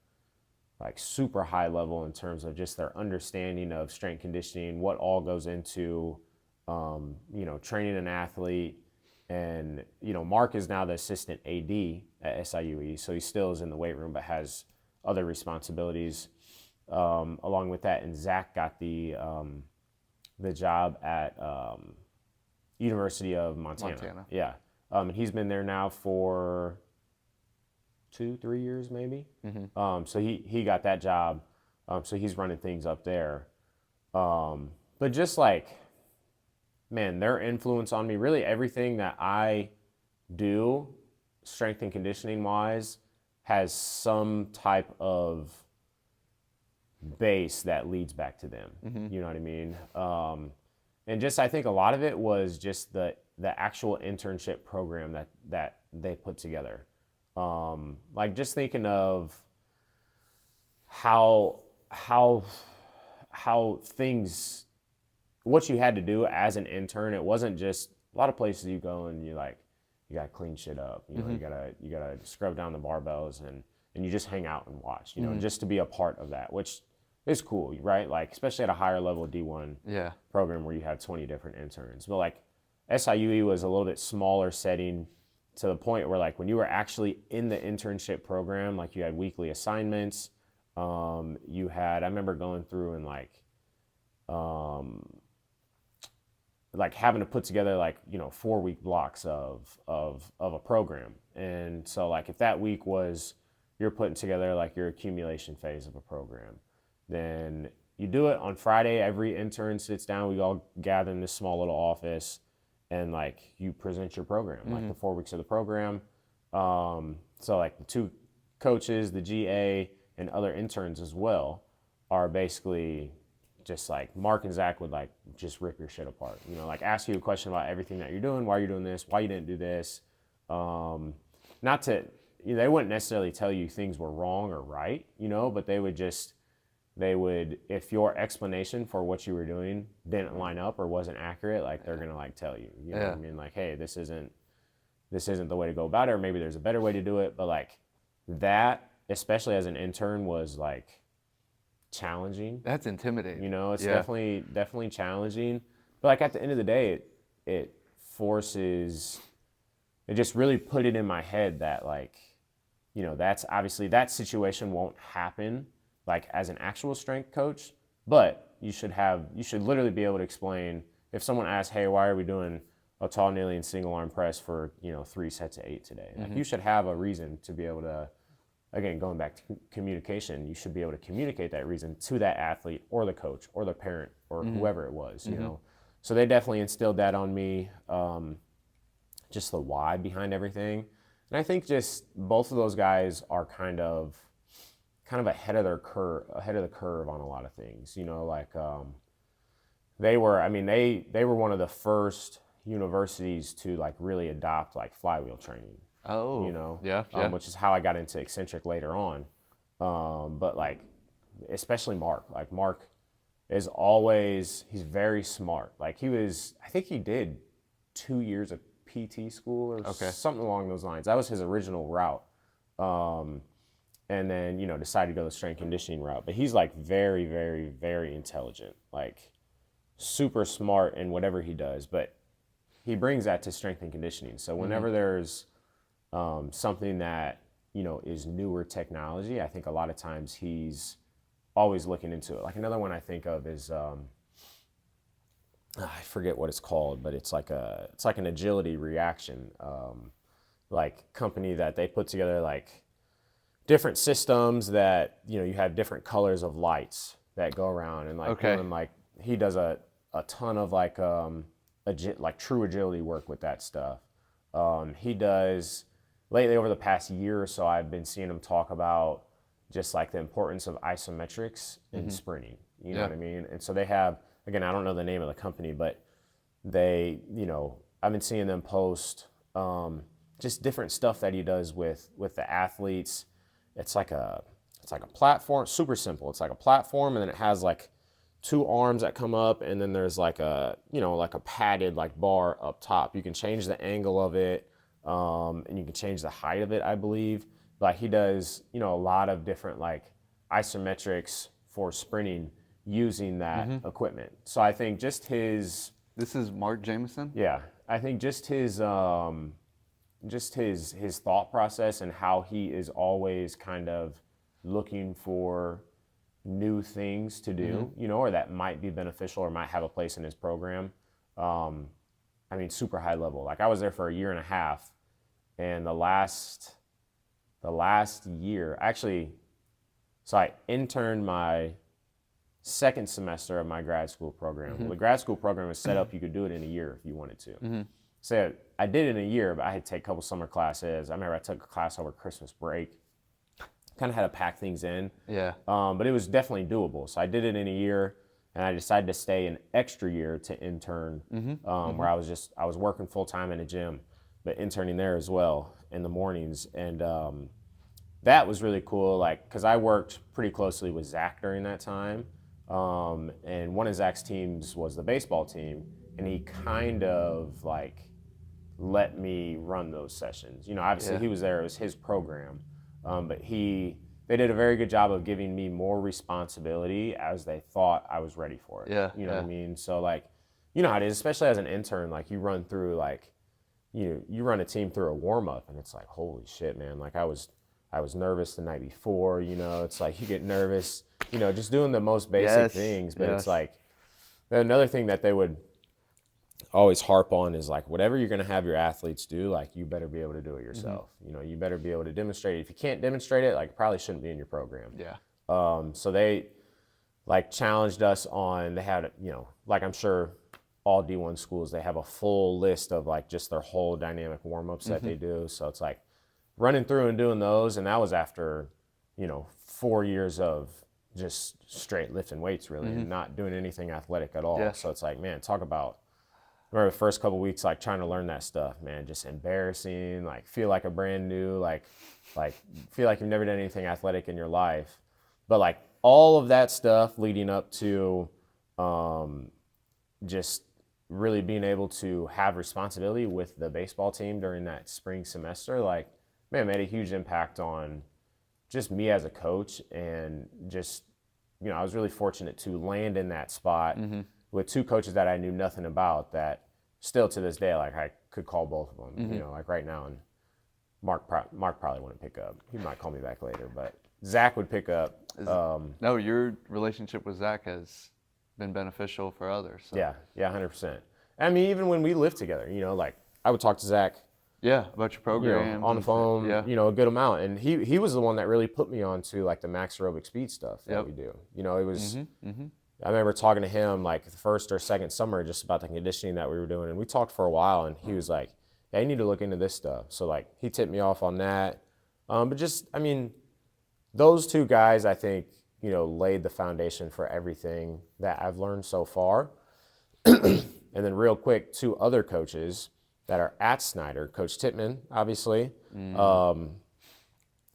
like super high level in terms of just their understanding of strength conditioning, what all goes into, training an athlete. And, Mark is now the assistant AD at SIUE, so he still is in the weight room, but has other responsibilities along with that. And Zach got the job at University of Montana. Yeah. And he's been there now for 2-3 years maybe. So he got that job. So he's running things up there. But just like, man, their influence on me, really everything that I do, strength and conditioning wise, has some type of base that leads back to them. You know what I mean? And just, I think a lot of it was just the actual internship program that they put together. Like just thinking of how things, what you had to do as an intern. It wasn't just a lot of places you go and you gotta clean shit up. You gotta scrub down the barbells and you just hang out and watch. Just to be a part of that, which is cool, right? Like especially at a higher level D1 program where you have 20 different interns. But like SIUE was a little bit smaller setting, to the point where like when you were actually in the internship program, like you had weekly assignments. I remember going through and like having to put together 4-week blocks of a program. And so like if that week was you're putting together like your accumulation phase of a program, then you do it on Friday. Every intern sits down, we all gather in this small little office, and like you present your program, like the 4 weeks of the program. So like the two coaches, the GA, and other interns as well are basically just like Mark and Zach would like just rip your shit apart. Like ask you a question about everything that you're doing, why you're doing this, why you didn't do this. Not to, they wouldn't necessarily tell you things were wrong or right, but they would, if your explanation for what you were doing didn't line up or wasn't accurate, like they're gonna like tell you, you know what I mean? Like, hey, this isn't the way to go about it, or maybe there's a better way to do it. But like that, especially as an intern, was like challenging. That's intimidating. It's definitely challenging. But like at the end of the day, it just really put it in my head that like, that's obviously that situation won't happen like as an actual strength coach, but you should literally be able to explain if someone asks, hey, why are we doing a tall kneeling and single arm press for 3 sets of 8 today? Like you should have a reason to be able to, again, going back to communication, you should be able to communicate that reason to that athlete or the coach or the parent or whoever it was, So they definitely instilled that on me, just the why behind everything. And I think just both of those guys are kind of ahead of the curve on a lot of things. They were one of the first universities to like really adopt like flywheel training. Which is how I got into eccentric later on. But like, especially Mark. Like Mark is he's very smart. Like I think he did 2 years of PT school or something along those lines. That was his original route. And then, decided to go the strength conditioning route. But he's like very, very, very intelligent, like super smart in whatever he does. But he brings that to strength and conditioning. So whenever there's something that, is newer technology, I think a lot of times he's always looking into it. Like another one I think of is, I forget what it's called, but it's like an agility reaction, like company that they put together like different systems that, you have different colors of lights that go around and like doing, like he does a ton of like true agility work with that stuff. He does, lately over the past year or so, I've been seeing him talk about just like the importance of isometrics in sprinting. You know what I mean? And so they have, again, I don't know the name of the company, but they, I've been seeing them post just different stuff that he does with the athletes. It's like a platform, super simple. It's like a platform, and then it has like two arms that come up, and then there's like a padded like bar up top. You can change the angle of it, and you can change the height of it, I believe. Like he does, a lot of different like isometrics for sprinting using that equipment. So I think just his, This is Mark Jameson? yeah, I think just his thought process and how he is always kind of looking for new things to do, or that might be beneficial or might have a place in his program. I mean, super high level. Like I was there for a year and a half, and the last year, actually, so I interned my second semester of my grad school program. Well, the grad school program was set up, you could do it in a year if you wanted to. So I did it in a year, but I had to take a couple summer classes. I remember I took a class over Christmas break. Kind of had to pack things in. Yeah. But it was definitely doable. So I did it in a year, and I decided to stay an extra year to intern, where I was working full time in a gym, but interning there as well in the mornings. And that was really cool, like, because I worked pretty closely with Zach during that time. And one of Zach's teams was the baseball team, and he kind of like let me run those sessions. Obviously he was there, it was his program, but they did a very good job of giving me more responsibility as they thought I was ready for it. Yeah. You know what I mean? So like, you know how it is, especially as an intern, like you run through like, you run a team through a warm up, and it's like, holy shit, man. Like I was nervous the night before, it's like you get nervous, just doing the most basic things. But it's like, another thing that they would always harp on is like, whatever you're going to have your athletes do, like you better be able to do it yourself. You better be able to demonstrate it. If you can't demonstrate it, like it probably shouldn't be in your program. Yeah. So they like challenged us on, they had, like I'm sure all D1 schools, they have a full list of like just their whole dynamic warm-ups that they do. So it's like running through and doing those. And that was after, 4 years of just straight lifting weights really, and not doing anything athletic at all. Yeah. So it's like, man, talk about, I remember the first couple of weeks, like trying to learn that stuff, man, just embarrassing, like feel like a brand new, like feel like you've never done anything athletic in your life. But like all of that stuff leading up to just really being able to have responsibility with the baseball team during that spring semester, like, man, made a huge impact on just me as a coach. And just, I was really fortunate to land in that spot with two coaches that I knew nothing about, that still to this day, like I could call both of them, like right now. And Mark probably wouldn't pick up. He might call me back later, but Zach would pick up. No, your relationship with Zach has been beneficial for others. So. Yeah, 100%. I mean, even when we lived together, like I would talk to Zach. Yeah, about your program. On the phone, yeah. A good amount. And he was the one that really put me onto like the max aerobic speed stuff that we do. It was, I remember talking to him like the first or second summer just about the conditioning that we were doing. And we talked for a while, and he was like, hey, you need to look into this stuff. So like he tipped me off on that. But just, I mean, those two guys, I think, laid the foundation for everything that I've learned so far. And then real quick, two other coaches that are at Snyder, Coach Tittman, obviously. Coach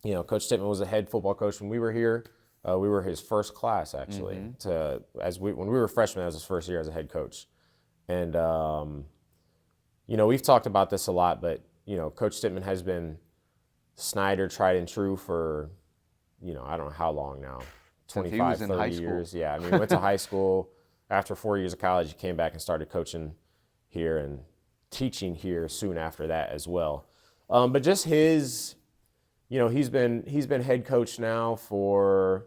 Tittman was a head football coach when we were here. We were his first class, actually. When we were freshmen, that was his first year as a head coach. And, we've talked about this a lot, but, Coach Tittman has been Snyder tried and true for, I don't know how long now, 25, 30 years. Yeah, I mean, went to high school. After 4 years of college, he came back and started coaching here and teaching here soon after that as well. But just his, he's been head coach now for,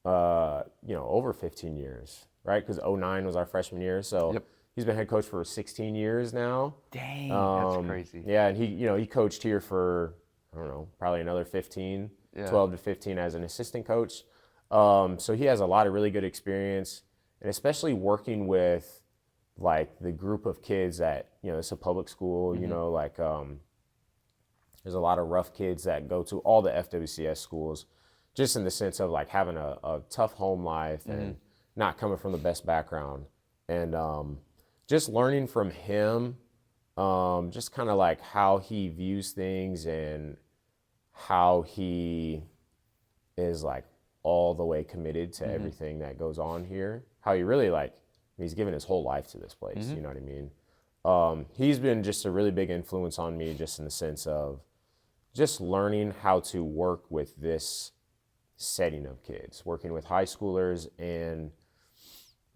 over 15 years, right? Because 2009 was our freshman year. So he's been head coach for 16 years now. Dang, that's crazy. Yeah, and he coached here for, I don't know, probably another 15, 12 to 15 as an assistant coach. So he has a lot of really good experience, and especially working with like the group of kids that, it's a public school, like there's a lot of rough kids that go to all the FWCS schools, just in the sense of like having a tough home life and not coming from the best background. And just learning from him, just kind of like how he views things and how he is like all the way committed to everything that goes on here. How he really like, he's given his whole life to this place, you know what I mean? He's been just a really big influence on me, just in the sense of just learning how to work with this setting of kids, working with high schoolers, and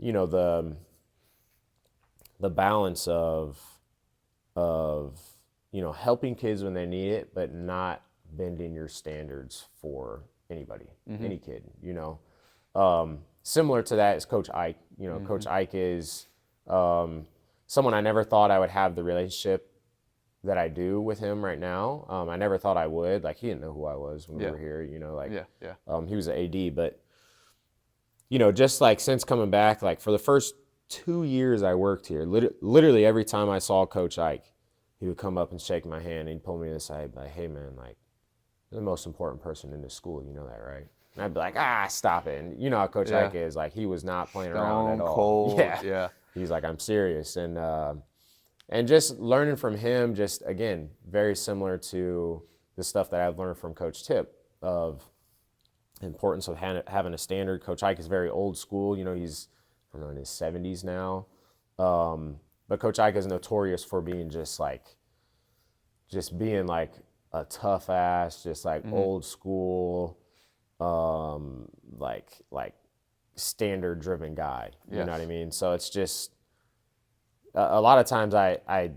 the balance of helping kids when they need it, but not bending your standards for anybody, any kid. Similar to that is Coach Ike. Coach Ike is someone I never thought I would have the relationship that I do with him right now. I never thought I would. Like, he didn't know who I was when we were here. He was an AD, but just like since coming back, like for the first 2 years I worked here, literally every time I saw Coach Ike, he would come up and shake my hand and he'd pull me to the side, like, "Hey man, like, you're the most important person in this school, you know that, right?" And I'd be like, stop it. And you know how Coach Ike is, like, he was not playing around at all. Cold. Yeah. He's like, "I'm serious." And just learning from him, just again, very similar to the stuff that I've learned from Coach Tip of the importance of having a standard. Coach Ike is very old school. He's, I don't know, in his 70s now. But Coach Ike is notorious for being just being like a tough ass, just like old school, like standard driven guy. You know what I mean? So it's just, a lot of times I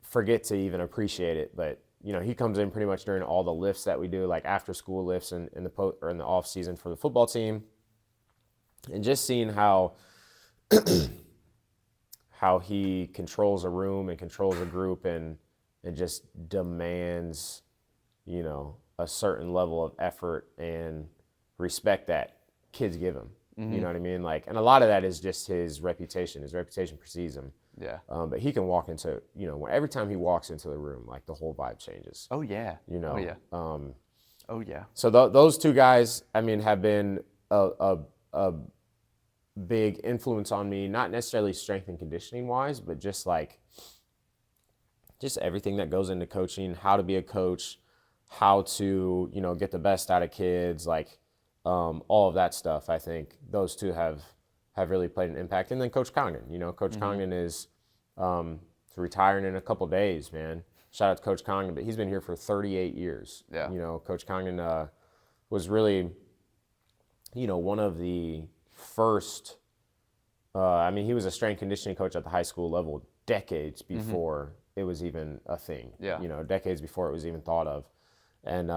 forget to even appreciate it, but he comes in pretty much during all the lifts that we do, like after school lifts in the off season for the football team, and just seeing how he controls a room and controls a group and just demands a certain level of effort and respect that kids give him. You know what I mean? Like, and a lot of that is just his reputation. His reputation precedes him. Yeah. But he can walk into, every time he walks into the room, like the whole vibe changes. Oh yeah. Oh yeah. Oh yeah. So those two guys, I mean, have been a big influence on me, not necessarily strength and conditioning wise, but just everything that goes into coaching, how to be a coach, how to, get the best out of kids, like all of that stuff. I think those two have really played an impact. And then Coach Congdon, Coach Congdon is retiring in a couple days, man. Shout out to Coach Congdon, but he's been here for 38 years. Yeah. Coach Congdon was really, one of the first, he was a strength conditioning coach at the high school level decades before it was even a thing. Yeah. Decades before it was even thought of. And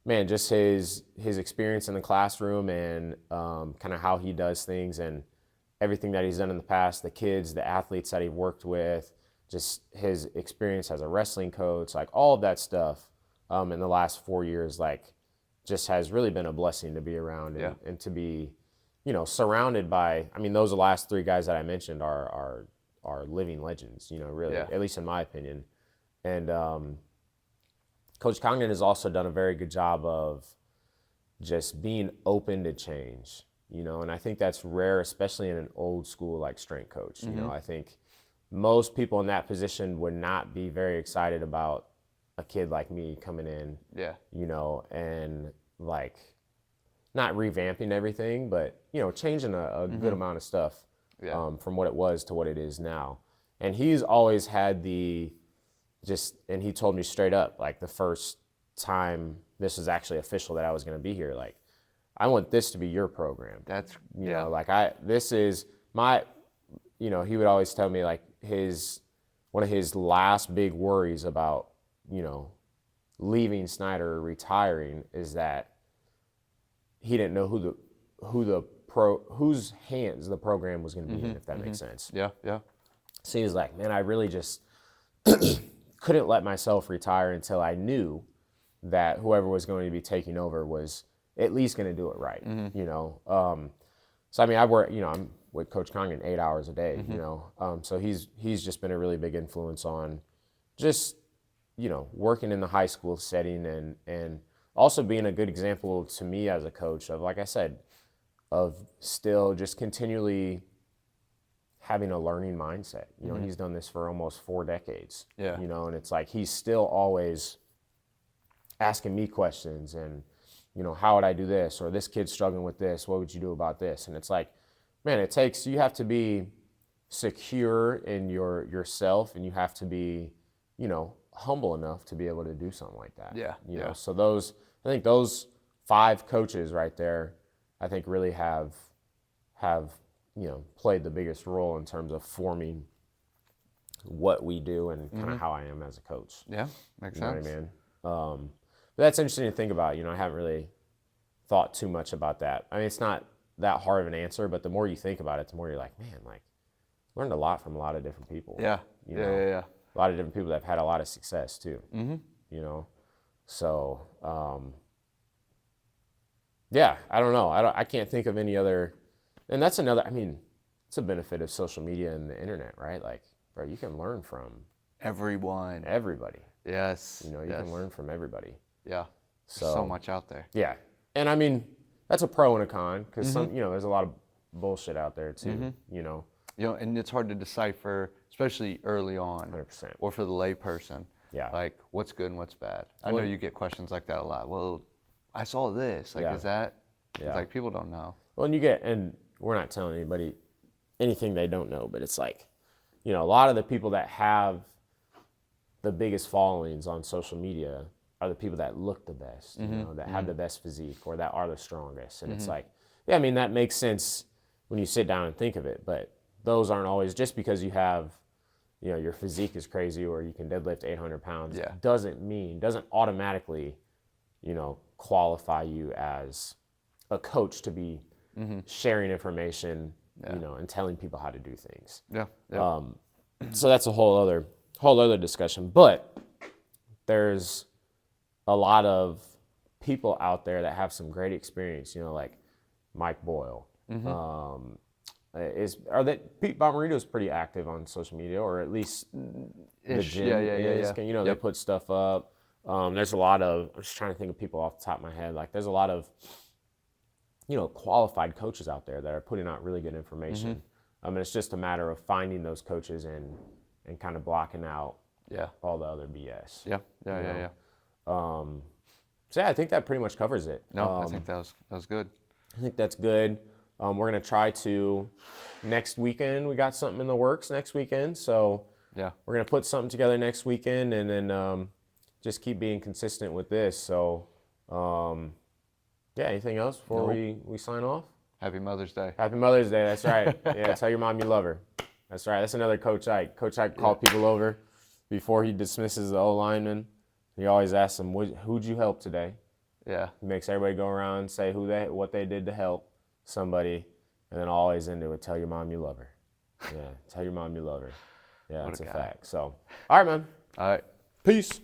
man, just his experience in the classroom and kind of how he does things and everything that he's done in the past, the kids, the athletes that he worked with, just his experience as a wrestling coach, like all of that stuff in the last 4 years, like just has really been a blessing to be around and to be, surrounded by, those last three guys that I mentioned are living legends, really, at least in my opinion. And Coach Congdon has also done a very good job of just being open to change, and I think that's rare, especially in an old school like strength coach. I think most people in that position would not be very excited about a kid like me coming in, and like not revamping everything, but, changing a good amount of stuff from what it was to what it is now. And he's always had and he told me straight up, like the first time this was actually official that I was going to be here, like, I want this to be your program. That's, this is my, he would always tell me like one of his last big worries about, leaving Snyder or retiring is that he didn't know whose hands the program was going to be in, if that makes sense. Yeah. So he was like, man, I really just couldn't let myself retire until I knew that whoever was going to be taking over was at least going to do it right, So, I've worked, with Coach Congan 8 hours a day, you know. So he's just been a really big influence on just, you know, working in the high school setting and also being a good example to me as a coach of, like I said, of still just continually having a learning mindset. You know, he's done this for almost 4 decades. Yeah. You know, and it's like he's still always asking me questions and, you know, how would I do this? Or this kid's struggling with this. What would you do about this? And it's like, man, you have to be secure in yourself, and you have to be, you know, humble enough to be able to do something like that. Yeah. You know, so I think those 5 coaches right there, I think really have, you know, played the biggest role in terms of forming what we do and kind of how I am as a coach. Yeah, makes You know sense. what I mean? But that's interesting to think about. You know, I haven't really thought too much about that. I mean, it's not that hard of an answer, but the more you think about it, the more you're like, man, like, learned a lot from a lot of different people. Yeah. You Yeah, know? yeah, yeah. A lot of different people that have had a lot of success too. You know, so yeah, I don't know. I can't think of any other. And that's another. I mean, it's a benefit of social media and the internet, right? Like, bro, you can learn from Everyone. everybody. Yes. You know, you can learn from everybody. Yeah. So, So much out there. Yeah, and I mean, that's a pro and a con because some, you know, there's a lot of bullshit out there too. You know, You know, and it's hard to decipher, especially early on, 100%. or for the lay person. Yeah. Like, what's good and what's bad. I know you get questions like that a lot. Well, I saw this. Like, Yeah. is that? Yeah. It's like, people don't know. Well, and we're not telling anybody anything they don't know, but it's like, you know, a lot of the people that have the biggest followings on social media are the people that look the best, you know, that have the best physique or that are the strongest. And it's like, yeah, I mean, that makes sense when you sit down and think of it, but those aren't always just because you have, you know, your physique is crazy or you can deadlift 800 pounds, doesn't automatically, you know, qualify you as a coach to be sharing information, you know, and telling people how to do things. Yeah. Yeah. So that's a whole other discussion. But there's a lot of people out there that have some great experience, you know, like Mike Boyle. Pete Bomarito's pretty active on social media, or at least the gym is. You know, they put stuff up. There's a lot of, I'm just trying to think of people off the top of my head. Like, there's a lot of, you know, qualified coaches out there that are putting out really good information. And it's just a matter of finding those coaches and kind of blocking out all the other BS. Yeah. So yeah, I think that pretty much covers it. No, I think that was good. I think that's good. We're gonna try to next weekend. We got something in the works next weekend, so Yeah. we're gonna put something together next weekend, and then just keep being consistent with this. So yeah, anything else before we sign off? Happy Mother's Day. Happy Mother's Day. That's right. Yeah, tell your mom you love her. That's right. That's another Coach Ike. Coach Ike called people over before he dismisses the O-lineman. He always asks them, "Who'd you help today?" Yeah. He makes everybody go around and say what they did to help somebody, and then always into it, tell your mom you love her. Yeah, tell your mom you love her. Yeah, that's a fact. So, all right, man. All right. Peace.